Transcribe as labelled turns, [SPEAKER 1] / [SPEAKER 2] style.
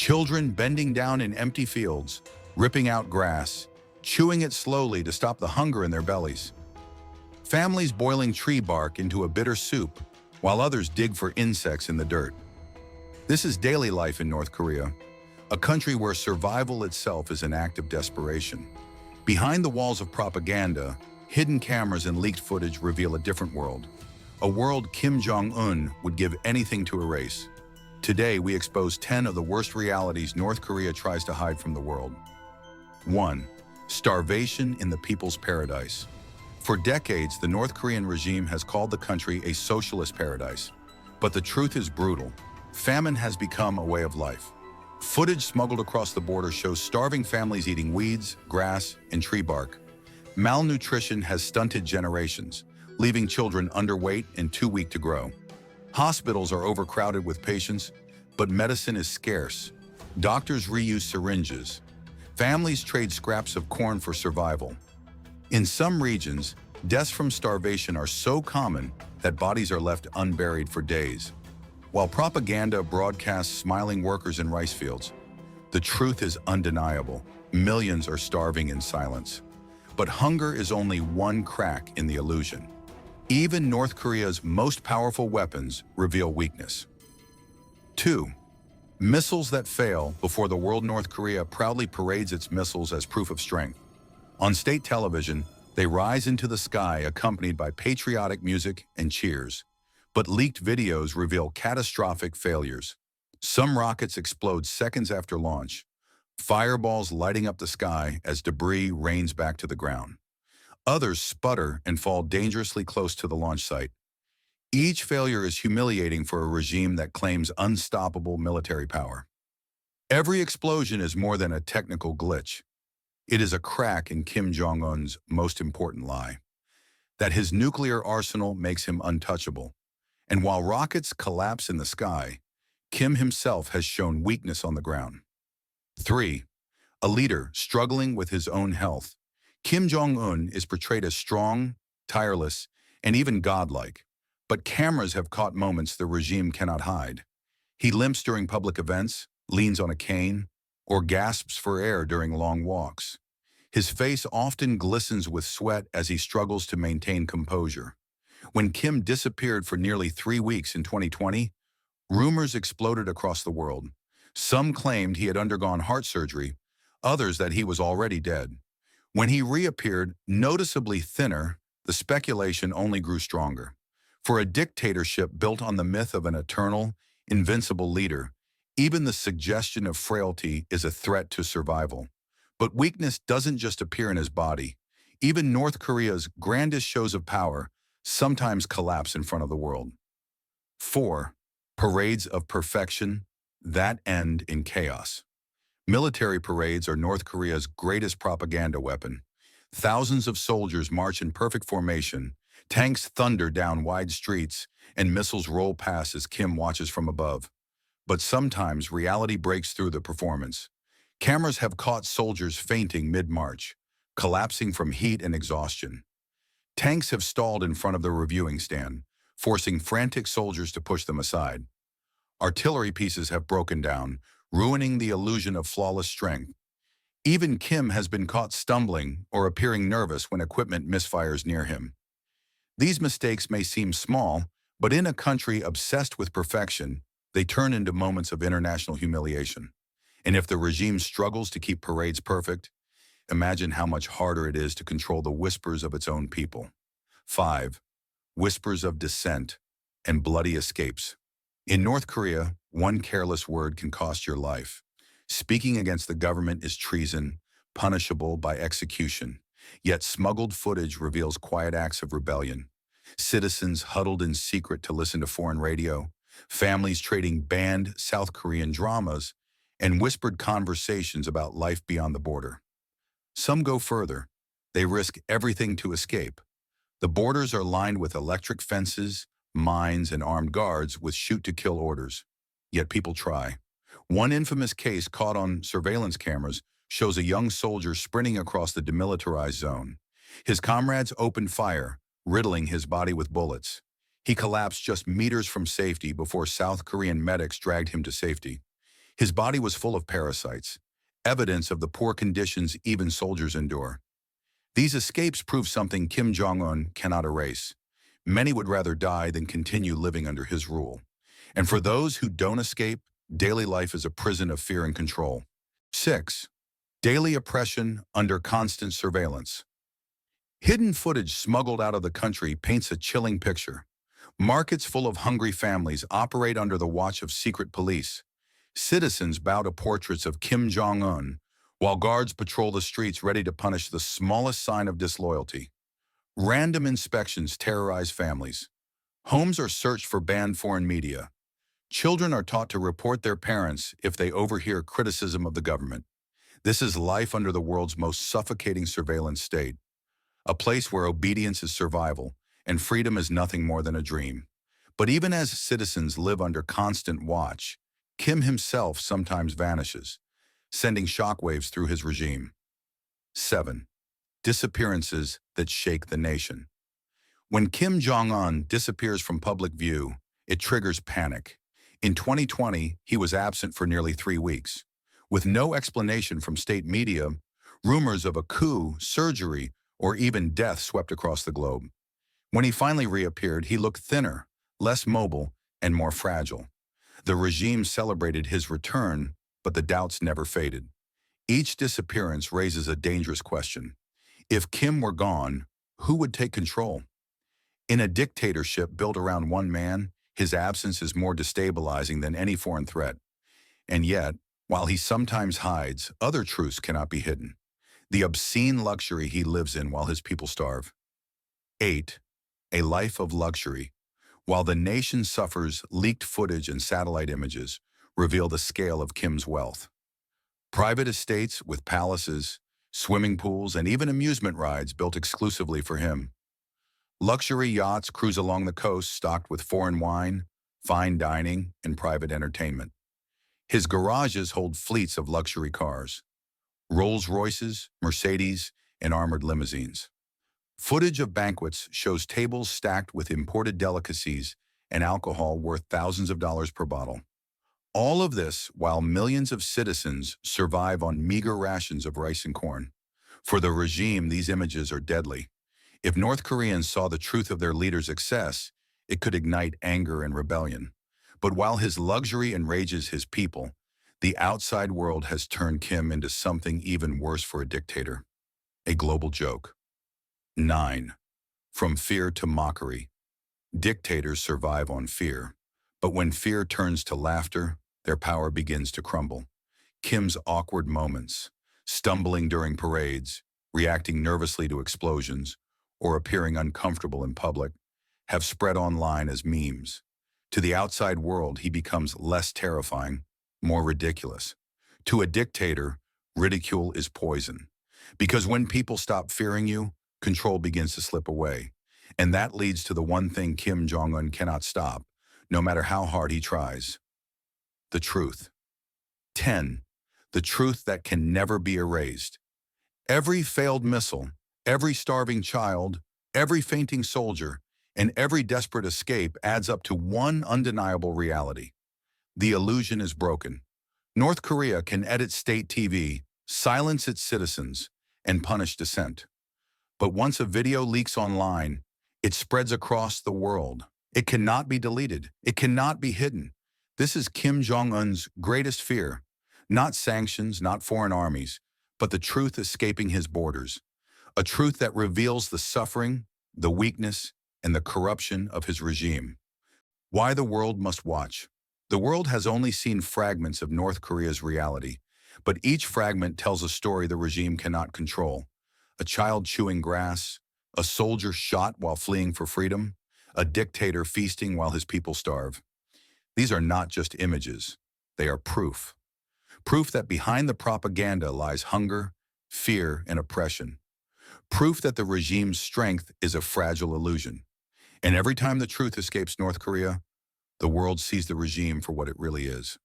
[SPEAKER 1] Children bending down in empty fields, ripping out grass, chewing it slowly to stop the hunger in their bellies. Families boiling tree bark into a bitter soup, while others dig for insects in the dirt. This is daily life in North Korea, a country where survival itself is an act of desperation. Behind the walls of propaganda, hidden cameras and leaked footage reveal a different world. A world Kim Jong Un would give anything to erase. Today, we expose 10 of the worst realities North Korea tries to hide from the world. 1. Starvation in the people's paradise. For decades, the North Korean regime has called the country a socialist paradise. But the truth is brutal. Famine has become a way of life. Footage smuggled across the border shows starving families eating weeds, grass, and tree bark. Malnutrition has stunted generations, leaving children underweight and too weak to grow. Hospitals are overcrowded with patients, but medicine is scarce. Doctors reuse syringes. Families trade scraps of corn for survival. In some regions, deaths from starvation are so common that bodies are left unburied for days. While propaganda broadcasts smiling workers in rice fields, the truth is undeniable. Millions are starving in silence. But hunger is only one crack in the illusion. Even North Korea's most powerful weapons reveal weakness. 2. Missiles that fail before the world. North Korea proudly parades its missiles as proof of strength. On state television, they rise into the sky accompanied by patriotic music and cheers. But leaked videos reveal catastrophic failures. Some rockets explode seconds after launch, fireballs lighting up the sky as debris rains back to the ground. Others sputter and fall dangerously close to the launch site. Each failure is humiliating for a regime that claims unstoppable military power. Every explosion is more than a technical glitch. It is a crack in Kim Jong Un's most important lie, that his nuclear arsenal makes him untouchable. And while rockets collapse in the sky, Kim himself has shown weakness on the ground. 3. A leader struggling with his own health. Kim Jong Un is portrayed as strong, tireless, and even godlike. But cameras have caught moments the regime cannot hide. He limps during public events, leans on a cane, or gasps for air during long walks. His face often glistens with sweat as he struggles to maintain composure. When Kim disappeared for nearly 3 weeks in 2020, rumors exploded across the world. Some claimed he had undergone heart surgery, others that he was already dead. When he reappeared, noticeably thinner, the speculation only grew stronger. For a dictatorship built on the myth of an eternal, invincible leader, even the suggestion of frailty is a threat to survival. But weakness doesn't just appear in his body. Even North Korea's grandest shows of power sometimes collapse in front of the world. 4. Parades of perfection that end in chaos. Military parades are North Korea's greatest propaganda weapon. Thousands of soldiers march in perfect formation, tanks thunder down wide streets, and missiles roll past as Kim watches from above. But sometimes reality breaks through the performance. Cameras have caught soldiers fainting mid-march, collapsing from heat and exhaustion. Tanks have stalled in front of the reviewing stand, forcing frantic soldiers to push them aside. Artillery pieces have broken down, ruining the illusion of flawless strength. Even Kim has been caught stumbling or appearing nervous when equipment misfires near him. These mistakes may seem small, but in a country obsessed with perfection, they turn into moments of international humiliation. And if the regime struggles to keep parades perfect, imagine how much harder it is to control the whispers of its own people. 5. Whispers of dissent and bloody escapes. In North Korea, one careless word can cost your life. Speaking against the government is treason, punishable by execution. Yet smuggled footage reveals quiet acts of rebellion. Citizens huddled in secret to listen to foreign radio, families trading banned South Korean dramas, and whispered conversations about life beyond the border. Some go further. They risk everything to escape. The borders are lined with electric fences, mines, and armed guards with shoot-to-kill orders. Yet people try. One infamous case caught on surveillance cameras shows a young soldier sprinting across the demilitarized zone. His comrades opened fire, riddling his body with bullets. He collapsed just meters from safety before South Korean medics dragged him to safety. His body was full of parasites, evidence of the poor conditions even soldiers endure. These escapes prove something Kim Jong Un cannot erase. Many would rather die than continue living under his rule. And for those who don't escape, daily life is a prison of fear and control. 6. Daily oppression under constant surveillance. Hidden footage smuggled out of the country paints a chilling picture. Markets full of hungry families operate under the watch of secret police. Citizens bow to portraits of Kim Jong Un, while guards patrol the streets ready to punish the smallest sign of disloyalty. Random inspections terrorize families. Homes are searched for banned foreign media. Children are taught to report their parents if they overhear criticism of the government. This is life under the world's most suffocating surveillance state, a place where obedience is survival and freedom is nothing more than a dream. But even as citizens live under constant watch, Kim himself sometimes vanishes, sending shockwaves through his regime. 7. Disappearances that shake the nation. When Kim Jong Un disappears from public view, it triggers panic. In 2020, he was absent for nearly 3 weeks. With no explanation from state media, rumors of a coup, surgery, or even death swept across the globe. When he finally reappeared, he looked thinner, less mobile, and more fragile. The regime celebrated his return, but the doubts never faded. Each disappearance raises a dangerous question. If Kim were gone, who would take control? In a dictatorship built around one man, his absence is more destabilizing than any foreign threat. And yet, while he sometimes hides, other truths cannot be hidden. The obscene luxury he lives in while his people starve. 8. A life of luxury. While the nation suffers, leaked footage and satellite images reveal the scale of Kim's wealth. Private estates with palaces, swimming pools, and even amusement rides built exclusively for him. Luxury yachts cruise along the coast stocked with foreign wine, fine dining, and private entertainment. His garages hold fleets of luxury cars. Rolls-Royces, Mercedes, and armored limousines. Footage of banquets shows tables stacked with imported delicacies and alcohol worth thousands of dollars per bottle. All of this while millions of citizens survive on meager rations of rice and corn. For the regime, these images are deadly. If North Koreans saw the truth of their leader's excess, it could ignite anger and rebellion. But while his luxury enrages his people, the outside world has turned Kim into something even worse for a dictator. A global joke. 9. From fear to mockery. Dictators survive on fear, but when fear turns to laughter, their power begins to crumble. Kim's awkward moments, stumbling during parades, reacting nervously to explosions, or appearing uncomfortable in public, have spread online as memes. To the outside world, he becomes less terrifying, more ridiculous. To a dictator, ridicule is poison. Because when people stop fearing you, control begins to slip away. And that leads to the one thing Kim Jong Un cannot stop, no matter how hard he tries. The truth. 10. The truth that can never be erased. Every failed missile, every starving child, every fainting soldier, and every desperate escape adds up to one undeniable reality. The illusion is broken. North Korea can edit state TV, silence its citizens, and punish dissent. But once a video leaks online, it spreads across the world. It cannot be deleted. It cannot be hidden. This is Kim Jong Un's greatest fear. Not sanctions, not foreign armies, but the truth escaping his borders. A truth that reveals the suffering, the weakness, and the corruption of his regime. Why the world must watch. The world has only seen fragments of North Korea's reality, but each fragment tells a story the regime cannot control. A child chewing grass, a soldier shot while fleeing for freedom, a dictator feasting while his people starve. These are not just images, they are proof. Proof that behind the propaganda lies hunger, fear, and oppression. Proof that the regime's strength is a fragile illusion. And every time the truth escapes North Korea, the world sees the regime for what it really is.